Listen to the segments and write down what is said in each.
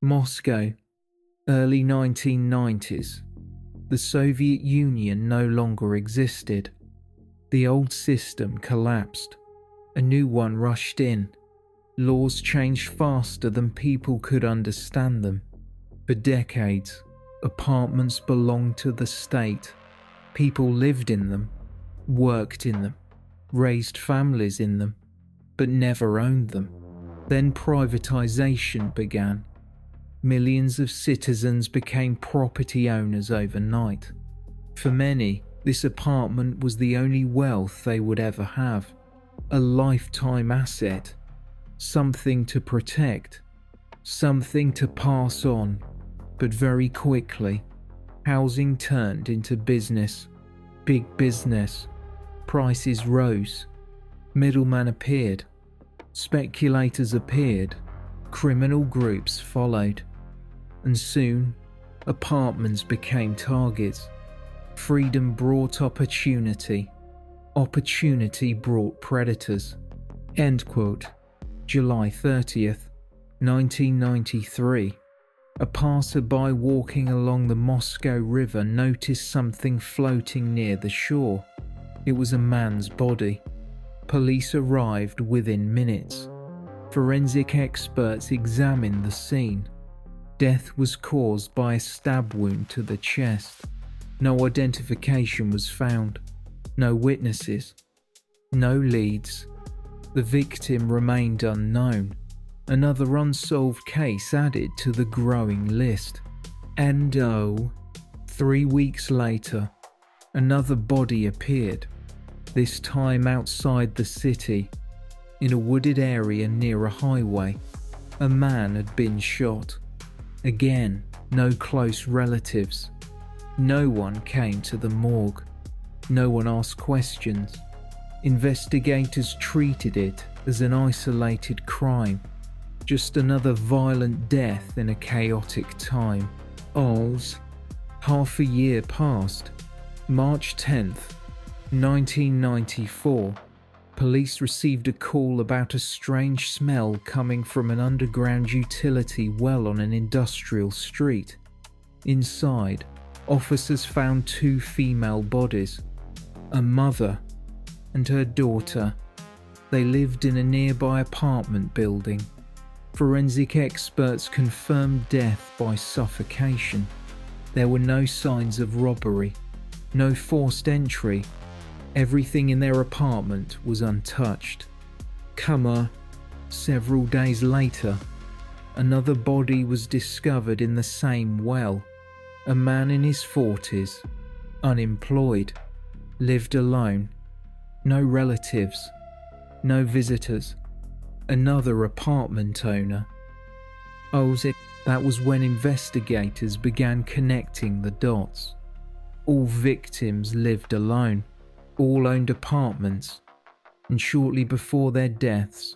Moscow, early 1990s. The Soviet Union no longer existed. The old system collapsed. A new one rushed in. Laws changed faster than people could understand them. For decades, apartments belonged to the state. People lived in them, worked in them, raised families in them, but never owned them. Then privatization began. Millions of citizens became property owners overnight. For many, this apartment was the only wealth they would ever have, a lifetime asset, something to protect, something to pass on. But very quickly, housing turned into business, big business. Prices rose, middlemen appeared, speculators appeared, criminal groups followed. And soon, apartments became targets. Freedom brought opportunity. Opportunity brought predators. End quote. July 30th, 1993. A passerby walking along the Moscow River noticed something floating near the shore. It was a man's body. Police arrived within minutes. Forensic experts examined the scene. Death was caused by a stab wound to the chest. No identification was found. No witnesses. No leads. The victim remained unknown. Another unsolved case added to the growing list. And 3 weeks later, another body appeared. This time outside the city, in a wooded area near a highway. A man had been shot. Again, no close relatives. No one came to the morgue. No one asked questions. Investigators treated it as an isolated crime. Just another violent death in a chaotic time. Half a year passed. March 10th, 1994. Police received a call about a strange smell coming from an underground utility well on an industrial street. Inside, officers found 2 female bodies, a mother and her daughter. They lived in a nearby apartment building. Forensic experts confirmed death by suffocation. There were no signs of robbery, no forced entry. Everything in their apartment was untouched. Several days later, another body was discovered in the same well. A man in his 40s, unemployed, lived alone. No relatives, no visitors. Another apartment owner. That was when investigators began connecting the dots. All victims lived alone. All owned apartments, and shortly before their deaths,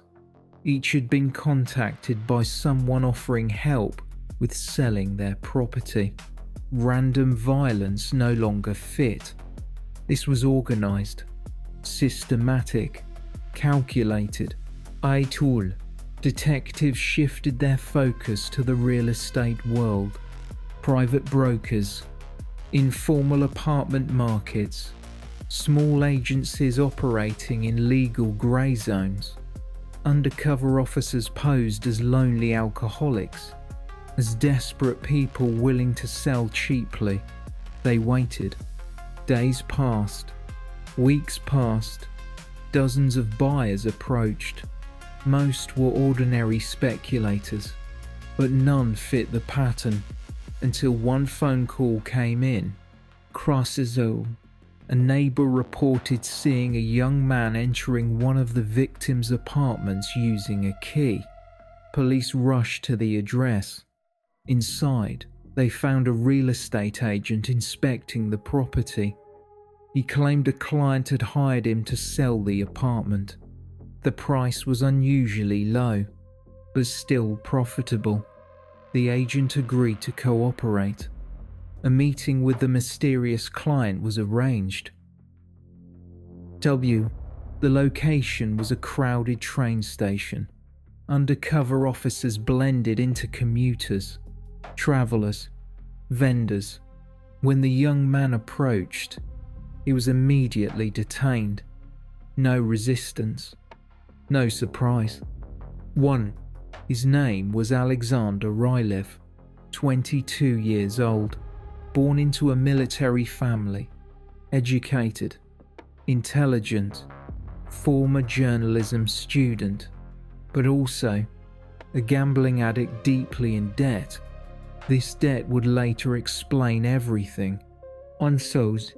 each had been contacted by someone offering help with selling their property. Random violence no longer fit. This was organized, systematic, calculated. Detectives shifted their focus to the real estate world, private brokers, informal apartment markets, small agencies operating in legal grey zones. Undercover officers posed as lonely alcoholics, as desperate people willing to sell cheaply. They waited. Days passed. Weeks passed. Dozens of buyers approached. Most were ordinary speculators, but none fit the pattern until one phone call came in. A neighbor reported seeing a young man entering one of the victim's apartments using a key. Police rushed to the address. Inside, they found a real estate agent inspecting the property. He claimed a client had hired him to sell the apartment. The price was unusually low, but still profitable. The agent agreed to cooperate. A meeting with the mysterious client was arranged. The location was a crowded train station. undercover officers blended into commuters, travelers, vendors. When the young man approached, he was immediately detained. No resistance, no surprise. One, his name was Alexander Rylev, 22 years old, born into a military family, educated, intelligent, former journalism student, but also a gambling addict deeply in debt. This debt would later explain everything. Unsolved,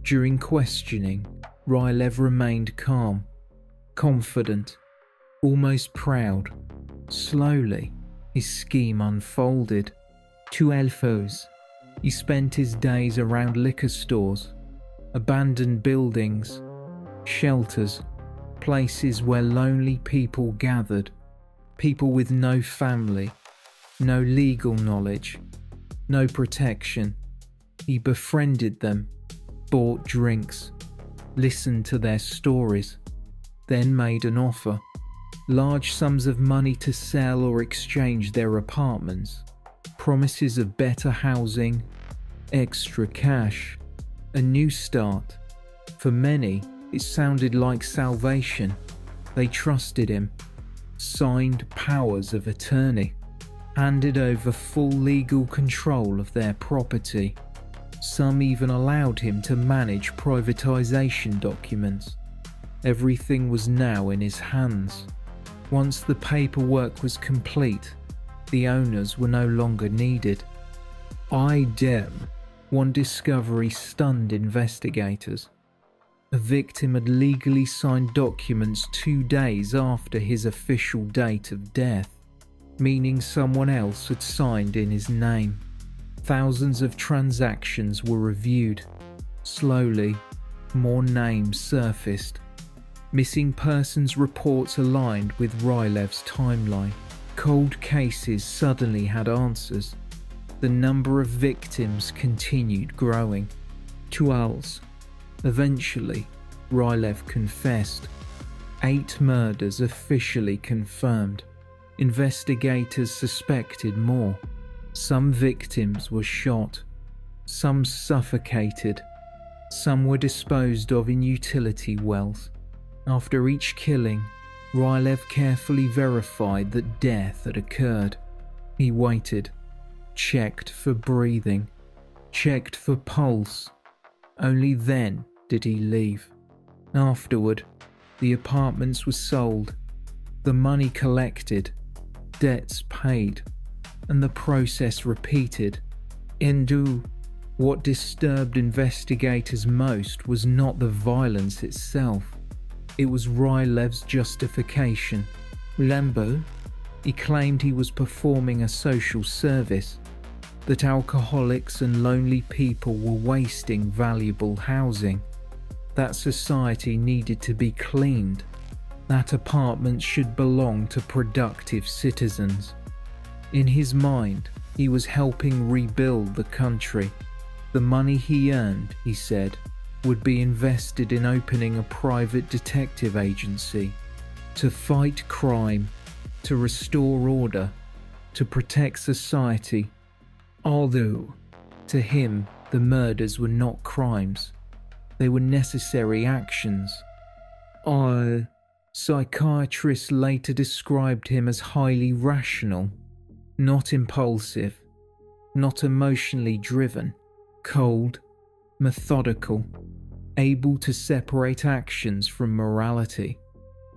during questioning, Rylev remained calm, confident, almost proud. Slowly, his scheme unfolded. 12 foes. He spent his days around liquor stores, abandoned buildings, shelters, places where lonely people gathered, people with no family, no legal knowledge, no protection. He befriended them, bought drinks, listened to their stories, then made an offer. Large sums of money to sell or exchange their apartments, promises of better housing, extra cash, a new start. For many, it sounded like salvation. They trusted him, signed powers of attorney, handed over full legal control of their property. Some even allowed him to manage privatization documents. Everything was now in his hands. Once the paperwork was complete, the owners were no longer needed. One discovery stunned investigators. A victim had legally signed documents 2 days after his official date of death, meaning someone else had signed in his name. Thousands of transactions were reviewed. Slowly, more names surfaced. Missing persons reports aligned with Rylev's timeline. Cold cases suddenly had answers. The number of victims continued growing. 12. Eventually, Rylev confessed. 8 murders officially confirmed. Investigators suspected more. Some victims were shot. Some suffocated. Some were disposed of in utility wells. After each killing, Rylev carefully verified that death had occurred. He waited, checked for breathing, checked for pulse. Only then did he leave. Afterward, the apartments were sold, the money collected, debts paid, and the process repeated. What disturbed investigators most was not the violence itself. It was Rylev's justification. Lambo, he claimed he was performing a social service, that alcoholics and lonely people were wasting valuable housing, that society needed to be cleaned, that apartments should belong to productive citizens. In his mind, he was helping rebuild the country. The money he earned, he said, would be invested in opening a private detective agency to fight crime, to restore order, to protect society. Although, to him, the murders were not crimes. They were necessary actions. Psychiatrists later described him as highly rational, not impulsive, not emotionally driven, cold, methodical, able to separate actions from morality.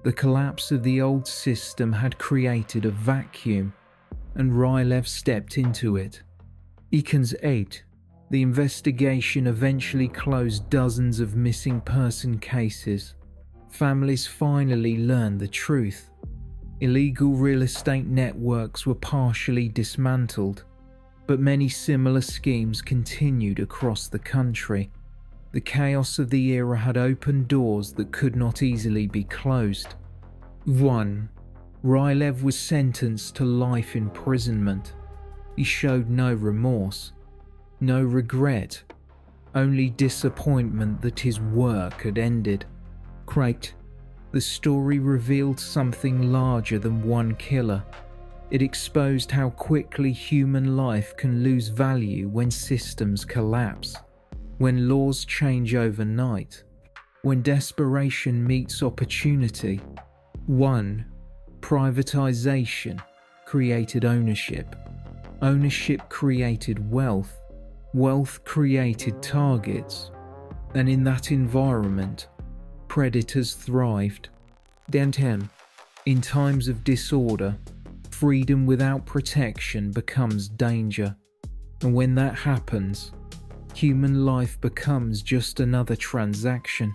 The collapse of the old system had created a vacuum, and Rylev stepped into it. Eakins 8. The investigation eventually closed dozens of missing person cases. Families finally learned the truth. Illegal real estate networks were partially dismantled, but many similar schemes continued across the country. The chaos of the era had opened doors that could not easily be closed. 1. Rylev was sentenced to life imprisonment. He showed no remorse, no regret, only disappointment that his work had ended. Crate. The story revealed something larger than one killer. It exposed how quickly human life can lose value when systems collapse, when laws change overnight, when desperation meets opportunity. 1. Privatization created ownership. Ownership created wealth. Wealth created targets. And in that environment, predators thrived. In times of disorder, freedom without protection becomes danger. And when that happens, human life becomes just another transaction.